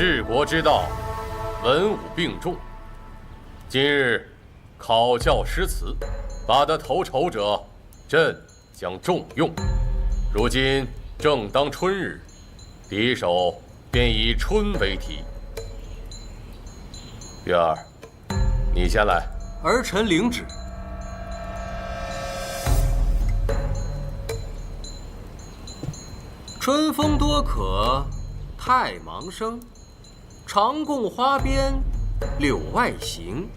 治国之道，文武并重。今日考教诗词，拔得头筹者，朕将重用。如今正当春日，第一首便以春为题。月儿，你先来。儿臣领旨。春风多可太忙生，长共花边柳外行。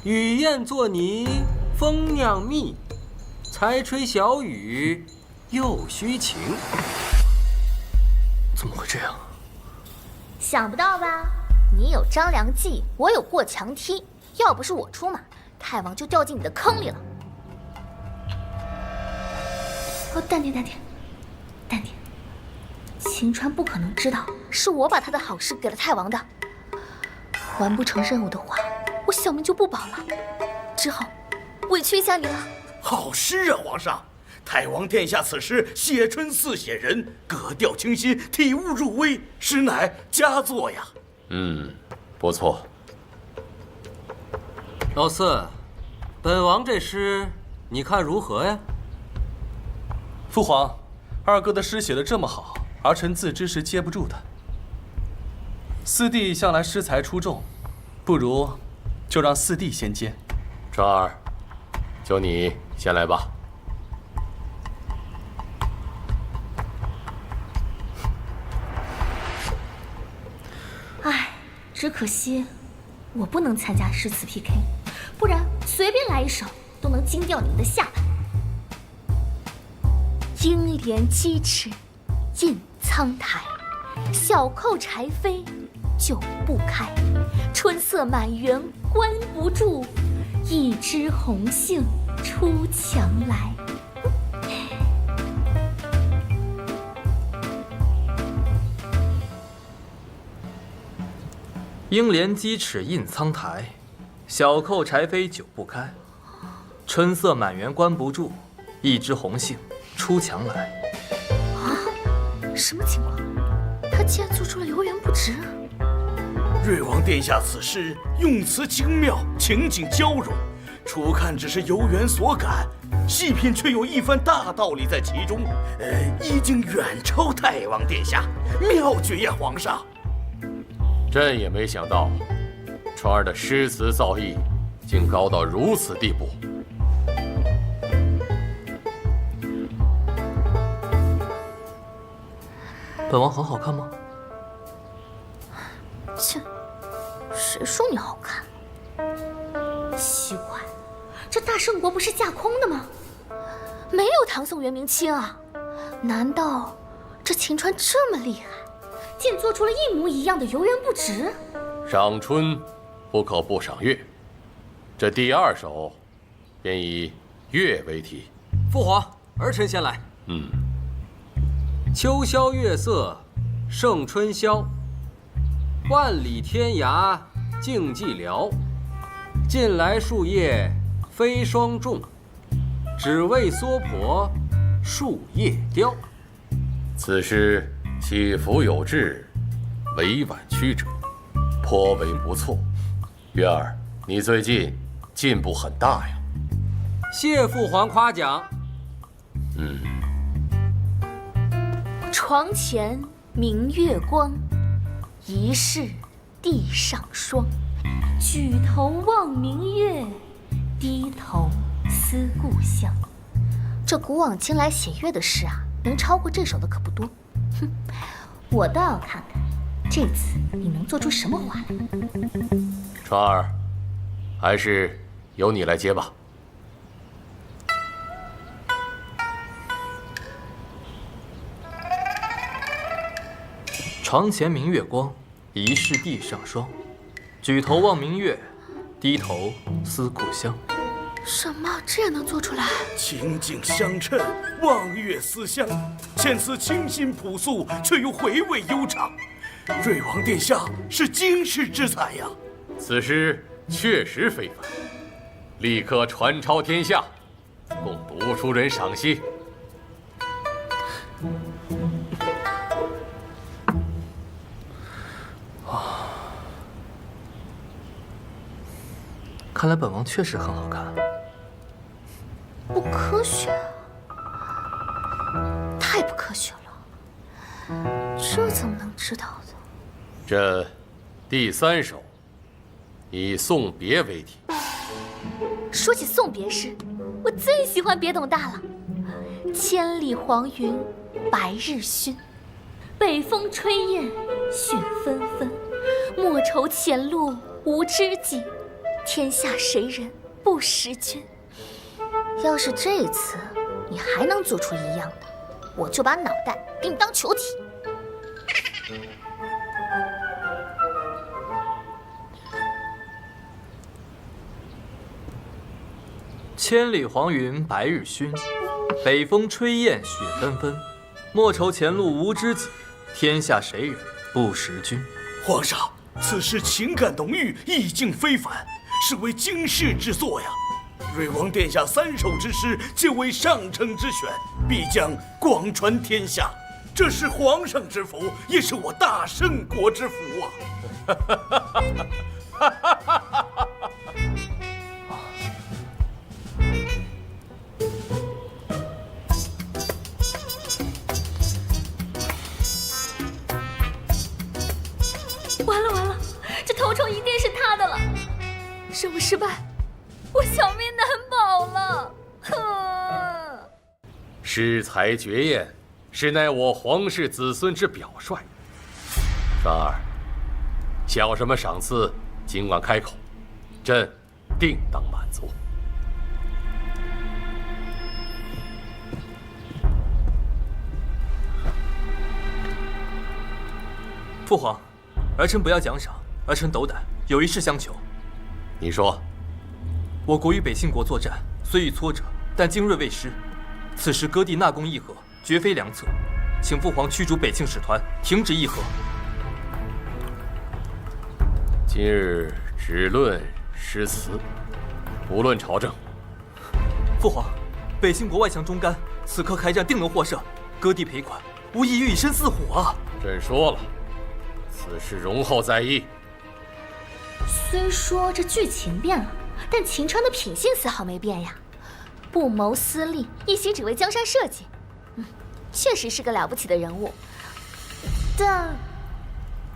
雨燕作泥蜂酿蜜，才吹小雨又须晴。怎么会这样？想不到吧？你有张良计，我有过墙梯。要不是我出马，太王就掉进你的坑里了。哦，淡定，淡定，淡定。秦川不可能知道是我把他的好诗给了太王的。完不成任务的话，我小命就不保了，只好委屈一下你了。好诗啊，皇上！太王殿下此诗写春似写人，格调清新，体悟入微，实乃佳作呀。不错。老四，本王这诗你看如何呀？父皇，二哥的诗写得这么好，儿臣自知是接不住的。四弟向来诗才出众，不如就让四弟先接。川儿，就你先来吧。唉，只可惜我不能参加诗词 PK， 不然随便来一首都能惊掉你们的下巴。鹰帘鸡翅印苍苔，小扣柴扉久不开。春色满园关不住，一枝红杏出墙来。鹰帘鸡翅印苍苔，小扣柴扉久不开。春色满园关不住，一枝红杏出墙来。啊，什么情况？他竟然做出了游园不值。瑞王殿下此诗用词精妙，情景交融，初看只是游园所感，细品却有一番大道理在其中。意境远超太王殿下，妙绝呀，皇上！朕也没想到，川儿的诗词造诣竟高到如此地步。本王很好看吗？切，谁说你好看？奇怪，这大圣国不是架空的吗？没有唐宋元明清啊？难道这秦川这么厉害，竟做出了一模一样的游园不值？赏春不可不赏月，这第二首便以月为题。父皇，儿臣先来。秋宵月色胜春宵，万里天涯竞寂寥。近来树叶飞霜重，只为娑婆树叶凋。此诗起伏有致，委婉曲折，颇为不错。月儿，你最近进步很大呀。谢父皇夸奖。床前明月光，疑是地上霜。举头望明月，低头思故乡。这古往今来写月的诗啊，能超过这首的可不多。哼，我倒要看看这次你能做出什么花来。川儿，还是由你来接吧。床前明月光，疑是地上霜。举头望明月，低头思故乡。什么？这也能做出来？情景相衬，望月思乡，见此清新朴素，却又回味悠长。瑞王殿下是经世之才呀！此诗确实非凡，立刻传抄天下，供读书人赏析。看来本王确实很好看。不科学，太不科学了，这怎么能知道的？这第3首以送别为题。说起送别诗，我最喜欢别董大了。千里黄云白日曛，北风吹雁雪纷纷。莫愁前路无知己，天下谁人不识君。要是这次你还能做出一样的，我就把脑袋给你当球体。千里黄云白日曛，北风吹雁雪纷纷。莫愁前路无知己，天下谁人不识君。皇上，此诗情感浓郁，意境非凡，是为经世之作呀。瑞王殿下3首之诗，皆为上乘之选，必将广传天下。这是皇上之福，也是我大圣国之福啊！完了完了，这头虫一定是他的了。任务失败，我小命难保了。诗才绝艳，实乃我皇室子孙之表率。凡儿，想要什么赏赐，尽管开口，朕定当满足。父皇，儿臣不要奖赏，儿臣斗胆，有一事相求。你说。我国与北信国作战，虽遇挫折，但精锐未失。此时割地纳贡议和，绝非良策，请父皇驱逐北庆使团，停止议和。今日只论诗词，不论朝政。父皇，北信国外强中干，此刻开战定能获胜，割地赔款，无异于以身饲虎啊！朕说了，此事容后再议。虽说这剧情变了，但秦川的品性丝毫没变呀。不谋私利，一心只为江山社稷，确实是个了不起的人物。但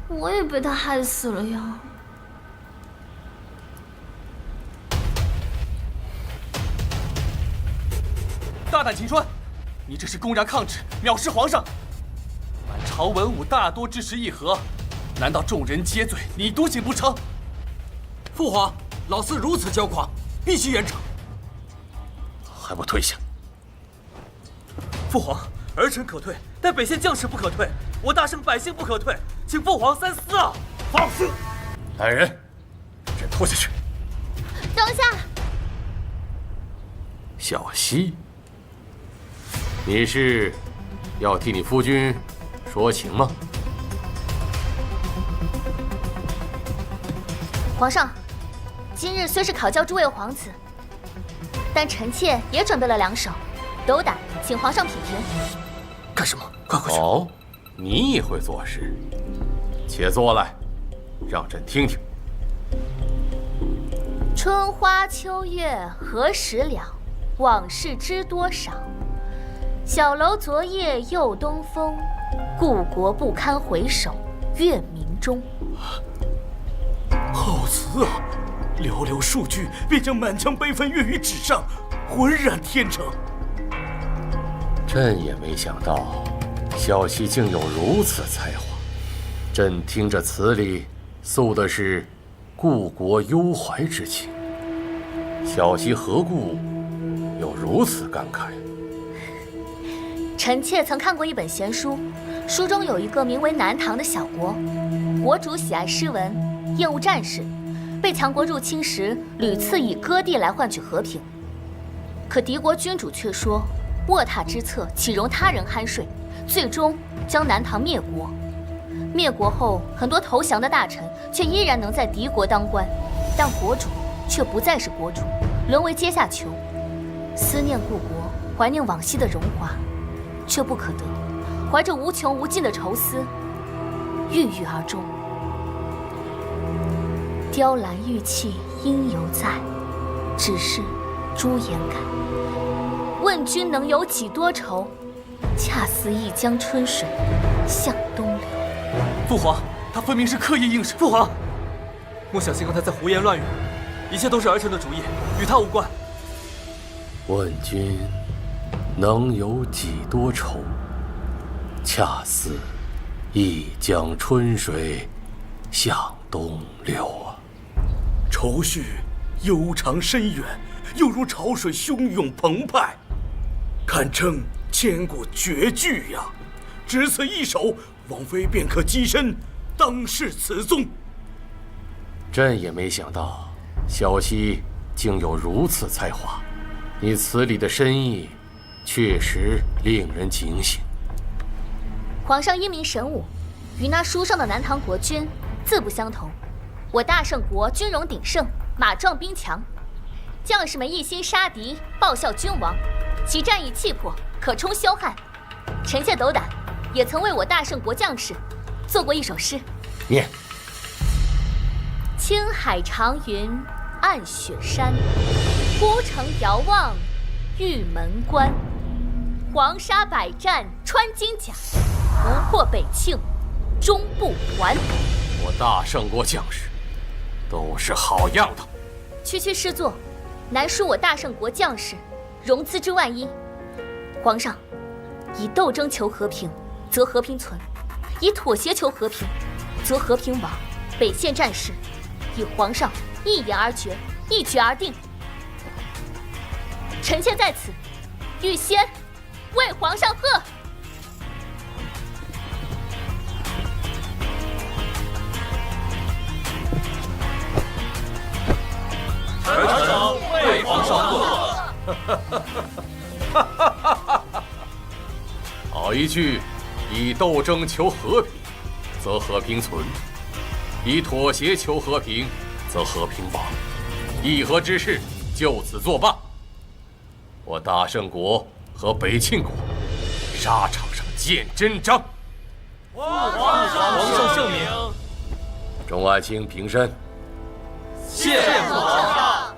我也被他害死了呀。大胆秦川，你这是公然抗旨，藐视皇上！满朝文武大多支持议和，难道众人皆醉，你独醒不成？父皇，老嗣如此骄狂，必须严惩。还不退下！父皇，儿臣可退，但北县将士不可退，我大圣百姓不可退，请父皇三思啊！放肆！来人，朕拖下去。等下，小溪，你是要替你夫君说情吗？皇上，今日虽是考教诸位皇子，但臣妾也准备了2首，斗胆，请皇上品评。干什么？快回去！哦，你也会作诗，且坐来，让朕听听。春花秋月何时了？往事知多少？小楼昨夜又东风，故国不堪回首月明中。好词啊！寥寥数句，便将满腔悲愤跃于纸上，浑然天成。朕也没想到，小溪竟有如此才华。朕听着词里诉的是故国忧怀之情，小溪何故有如此感慨？臣妾曾看过一本闲书，书中有一个名为南唐的小国，国主喜爱诗文，厌恶战事，被强国入侵时屡次以割地来换取和平。可敌国君主却说，卧榻之侧岂容他人酣睡，最终将南唐灭国。灭国后，很多投降的大臣却依然能在敌国当官，但国主却不再是国主，沦为阶下囚。思念故国，怀念往昔的荣华，却不可得，怀着无穷无尽的愁思，郁郁而终。雕栏玉砌应犹在，只是朱颜改。问君能有几多愁？恰似一江春水向东流。父皇，他分明是刻意应试。父皇，莫小心刚才在胡言乱语，一切都是儿臣的主意，与他无关。问君能有几多愁？恰似一江春水向东流啊！愁绪悠长深远，又如潮水汹涌澎湃，堪称千古绝句呀！只此一首，王妃便可跻身当世词宗。朕也没想到，小溪竟有如此才华。你词里的深意，确实令人警醒。皇上英明神武，与那书上的南唐国君自不相同。我大圣国军容鼎盛，马壮兵强，将士们一心杀敌，报效君王，其战役气魄可冲霄汉。臣妾斗胆，也曾为我大圣国将士做过一首诗。念：青海长云暗雪山，孤城遥望玉门关。黄沙百战穿金甲，不破北庆终不还。我大圣国将士都是好样的。区区诗作，难输我大圣国将士融资之万一。皇上，以斗争求和平，则和平存；以妥协求和平，则和平亡。北线战事，以皇上一言而决，一决而定。臣妾在此，预先为皇上贺。儿臣为皇上贺。好一句，以斗争求和平，则和平存；以妥协求和平，则和平亡。议和之事就此作罢。我大圣国和北庆国，沙场上见真章。皇上圣明。众爱卿平身。谢皇上。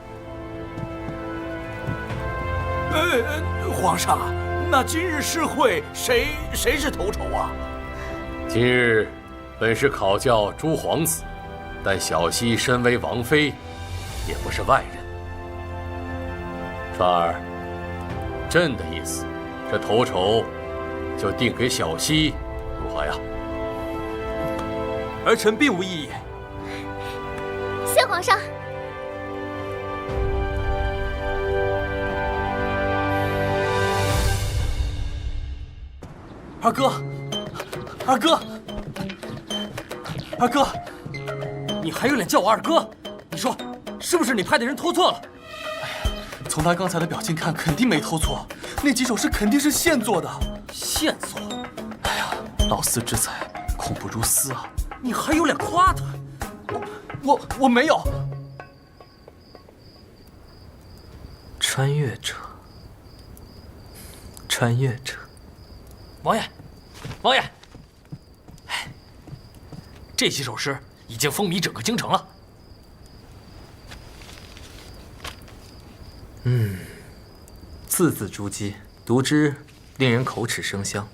皇上啊，那今日诗会谁是头筹啊？今日本是考教诸皇子，但小溪身为王妃，也不是外人。川儿，朕的意思，这头筹就定给小溪，如何呀？儿臣并无异议。谢皇上。二哥，二哥，二哥，你还有脸叫我二哥？你说，是不是你派的人偷错了？哎呀，从他刚才的表情看，肯定没偷错，那几首诗肯定是现做的。现做？哎呀，老四之才，恐不如斯啊！你还有脸夸他？我没有。穿越者，穿越者。王爷，王爷，这几首诗已经风靡整个京城了。字字珠玑，读之令人口齿生香。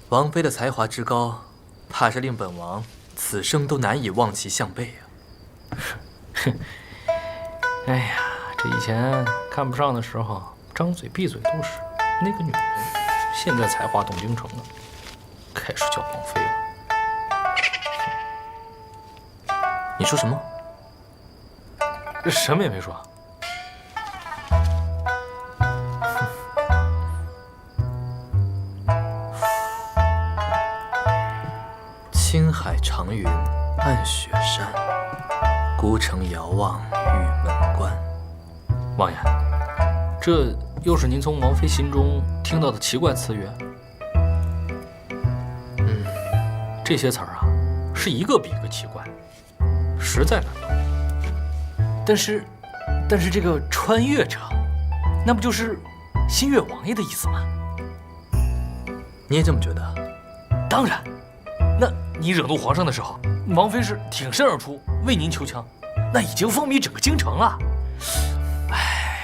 王妃的才华之高，怕是令本王此生都难以望其项背啊！哎呀，这以前看不上的时候，张嘴闭嘴都是那个女人，现在才华动京城了，开始叫王妃了。你说什么？什么也没说。青海长云暗雪山，孤城遥望玉门关。王爷，这又是您从王妃心中听到的奇怪词语？这些词儿啊，是一个比一个奇怪，实在难懂。但是这个穿越者，那不就是新月王爷的意思吗？你也这么觉得？当然。那你惹怒皇上的时候，王妃是挺身而出为您求枪，那已经风靡整个京城了。哎，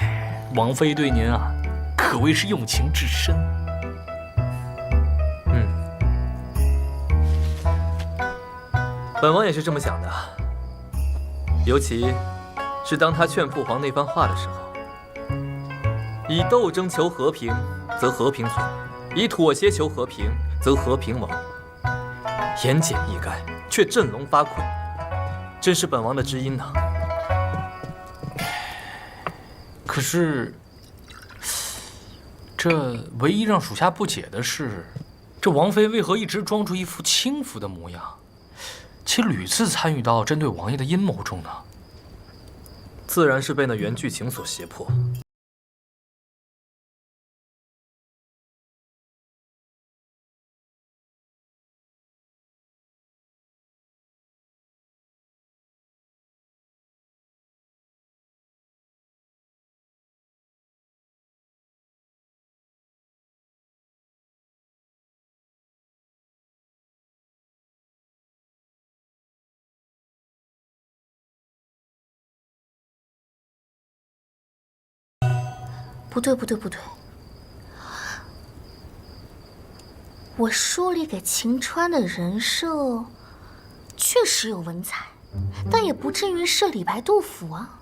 王妃对您啊，可谓是用情至深。本王也是这么想的，尤其是当他劝父皇那番话的时候，以斗争求和平，则和平存；以妥协求和平，则和平亡。言简意赅，却振聋发聩，真是本王的知音呐。可是，这唯一让属下不解的是，这王妃为何一直装出一副轻浮的模样？且屡次参与到针对王爷的阴谋中呢？自然是被那袁巨情所胁迫。不对，不对，不对！我书里给晴川的人设确实有文采，但也不至于是李白、杜甫啊。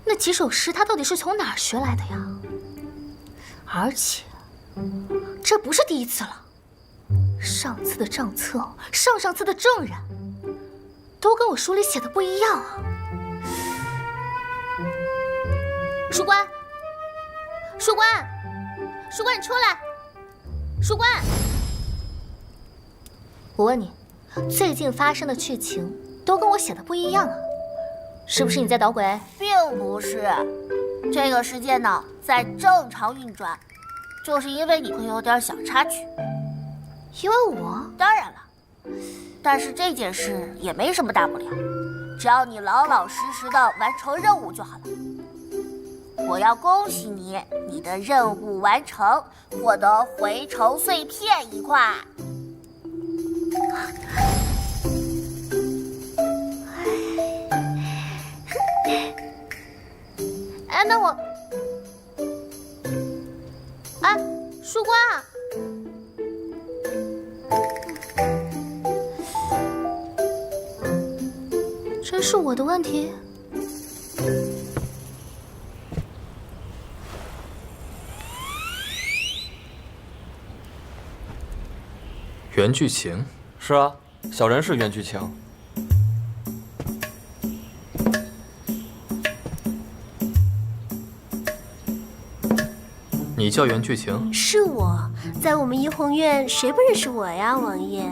那几首诗他到底是从哪儿学来的呀？而且，这不是第一次了。上次的账册，上上次的证人，都跟我书里写的不一样啊！书官。书官，书官，你出来！书官，我问你，最近发生的剧情都跟我写的不一样啊，是不是你在捣鬼？并不是，这个世界呢在正常运转，就是因为你会有点小插曲。因为我？当然了，但是这件事也没什么大不了，只要你老老实实的完成任务就好了。我要恭喜你，你的任务完成，获得回城碎片1块。哎，那我，哎，书官啊，真是我的问题。袁巨情？是啊，小人是袁巨情。你叫袁巨情？是我，在我们怡红院，谁不认识我呀，王爷？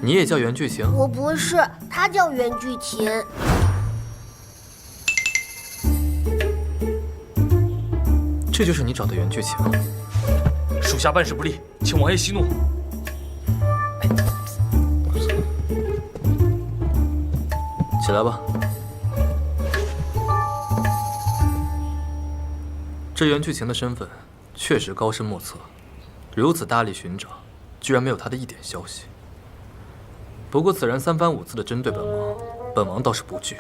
你也叫袁巨情？我不是，他叫袁巨情。这就是你找的袁巨情？属下办事不力，请王爷息怒。起来吧。这袁巨情的身份确实高深莫测，如此大力寻找，居然没有他的一点消息。不过此人3番5次的针对本王，本王倒是不惧。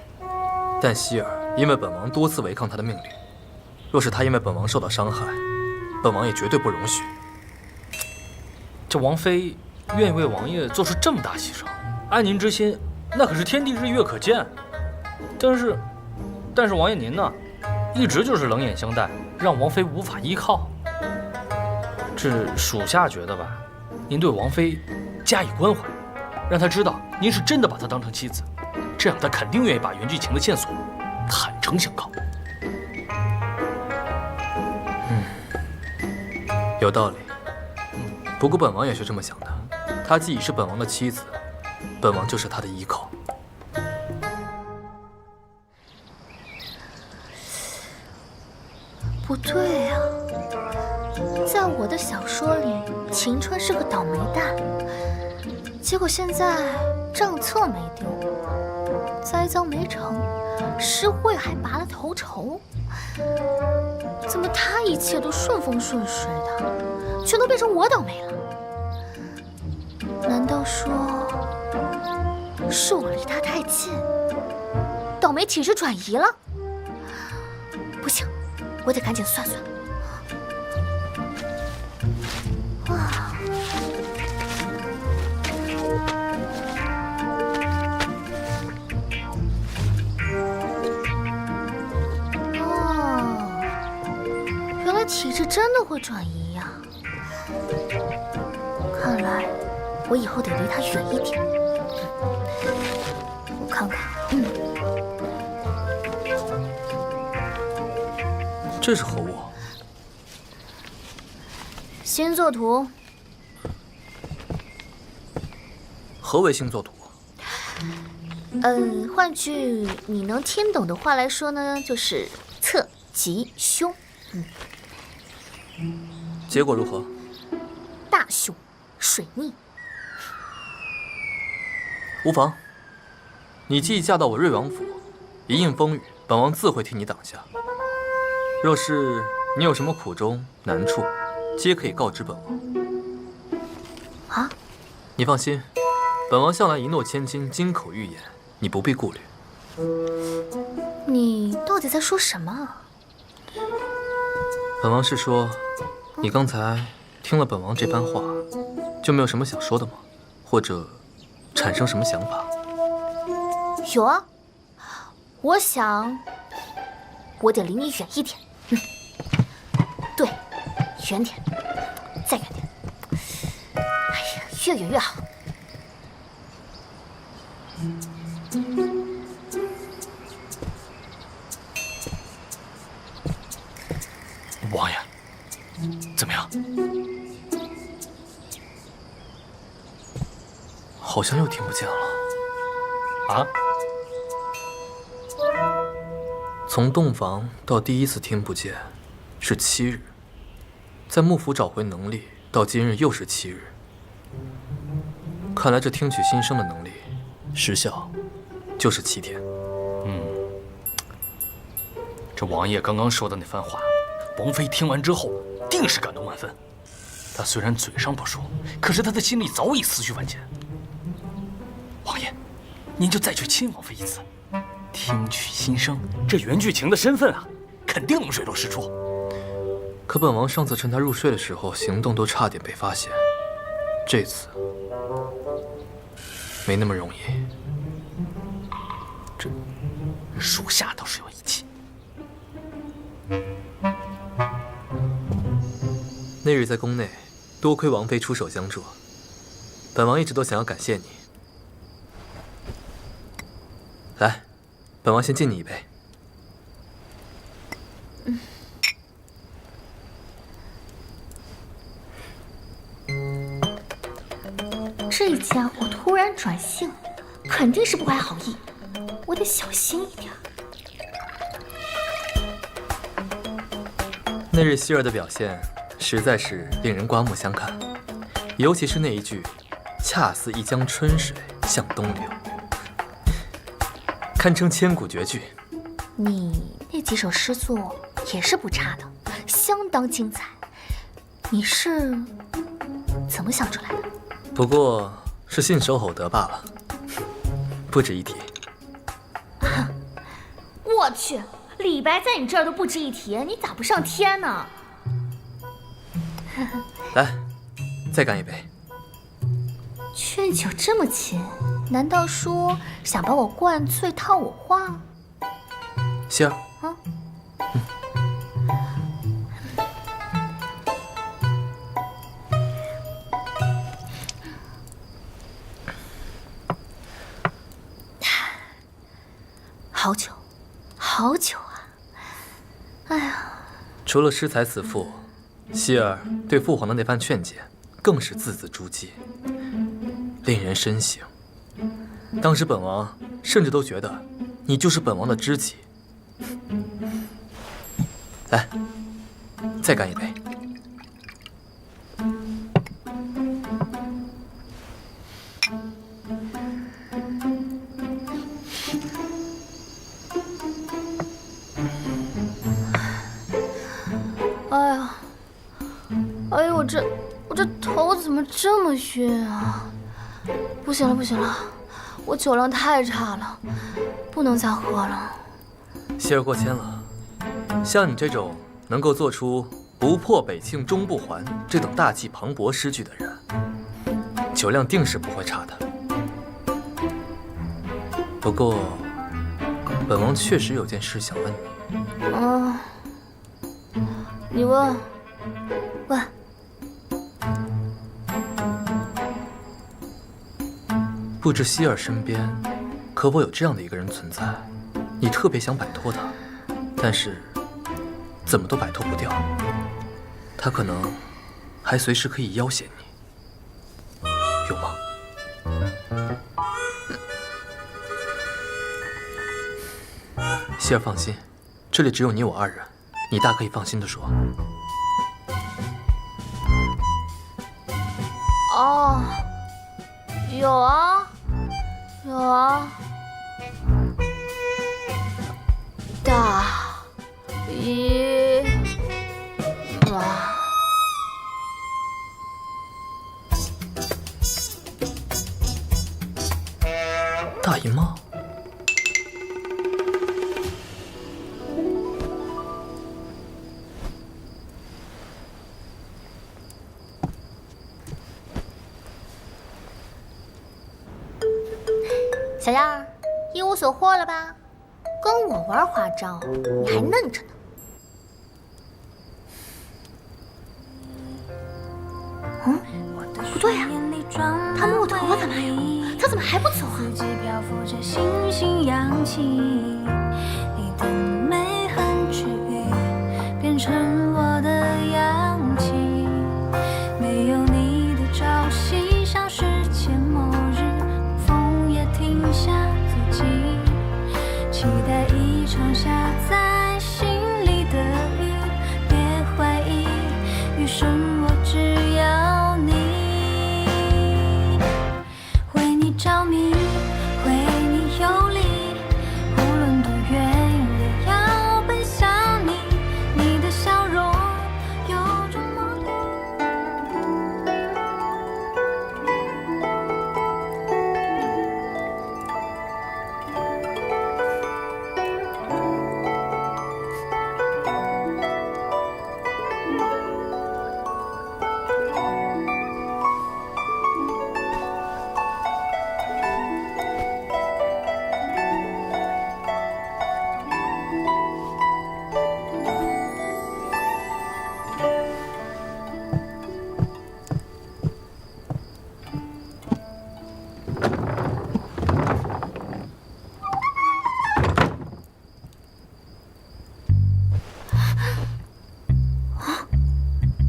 但希儿因为本王多次违抗他的命令，若是他因为本王受到伤害，本王也绝对不容许。这王妃愿意为王爷做出这么大牺牲，按您之心，那可是天地日月可见。但是王爷您呢，一直就是冷眼相待，让王妃无法依靠。这属下觉得吧，您对王妃加以关怀，让她知道您是真的把她当成妻子，这样她肯定愿意把袁巨情的线索坦诚相告。有道理。不过本王也是这么想的，她既已是本王的妻子，本王就是她的依靠。不对啊，在我的小说里，晴川是个倒霉蛋，结果现在账册没丢，栽赃没成，诗会还拔了头筹，怎么他一切都顺风顺水的，全都变成我倒霉了？难道说是我离他太近，倒霉体质转移了？不行，我得赶紧算算。原来体质真的会转移呀！看来我以后得离他远一点。我看看，这是何物？星座图。何为星座图？换句你能听懂的话来说呢，就是侧吉凶。结果如何？大凶，水逆。无妨，你既嫁到我瑞王府，一应风雨，本王自会替你挡下。若是你有什么苦衷难处，皆可以告知本王。啊？你放心，本王向来一诺千金，金口玉言，你不必顾虑。你到底在说什么啊？本王是说，你刚才听了本王这番话，就没有什么想说的吗？或者产生什么想法？有啊，我想，我得离你远一点。对，远点，再远点。哎呀，越远越好。王爷，怎么样？好像又听不见了。啊？从洞房到第一次听不见，是7日；在幕府找回能力到今日又是7日。看来这听取心声的能力，时效就是7天。这王爷刚刚说的那番话，王妃听完之后，定是感动万分。他虽然嘴上不说，可是他的心里早已思绪万千。王爷，您就再去亲王妃一次，听取心声，这袁巨情的身份啊，肯定能水落石出。可本王上次趁他入睡的时候，行动都差点被发现，这次没那么容易。这属下倒是有义气。那日在宫内，多亏王妃出手相助，本王一直都想要感谢你。来，本王先敬你一杯。这家伙突然转性，肯定是不怀好意，我得小心一点。那日希儿的表现实在是令人刮目相看，尤其是那一句“恰似一江春水向东流”，堪称千古绝句。你那几首诗作也是不差的，相当精彩。你是怎么想出来的？不过是信手吼得罢了，不值一提。我去，李白在你这儿都不值一提，你咋不上天呢？来，再干一杯。劝酒这么勤，难道说想把我灌醉套我话？希儿，好酒，好酒啊！哎呀，除了诗才词赋，希儿对父皇的那番劝解，更是字字珠玑，令人深省。当时本王甚至都觉得你就是本王的知己。来，再干一杯。哎呀，哎呦，我这头怎么这么晕啊？不行了，不行了，我酒量太差了，不能再喝了。希儿过谦了，像你这种能够做出“不破北庆终不还”这等大气磅礴诗句的人，酒量定是不会差的。不过，本王确实有件事想问你。你问。问。不知希儿身边可否有这样的一个人存在？你特别想摆脱他，但是怎么都摆脱不掉。他可能还随时可以要挟你，有吗？希儿放心，这里只有你我二人，你大可以放心地说。哦，有啊，有啊，大姨妈。大姨妈。小样儿，一无所获了吧？跟我玩花招，你还嫩着呢。不对呀，他摸我头发干嘛呀？他怎么还不走啊？你的美很治愈，变成我的氧气。没有你的朝夕，像世界末日，风也停下足迹。期待一场下在心里的雨，别怀疑，余生我只要你。为你着迷，为你游离，无论多远也要奔向你。你的笑容有种魔力。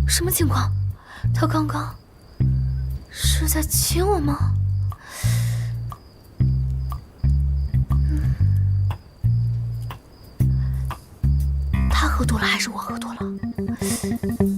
什么情况？他刚刚是在亲我吗？他喝多了还是我喝多了？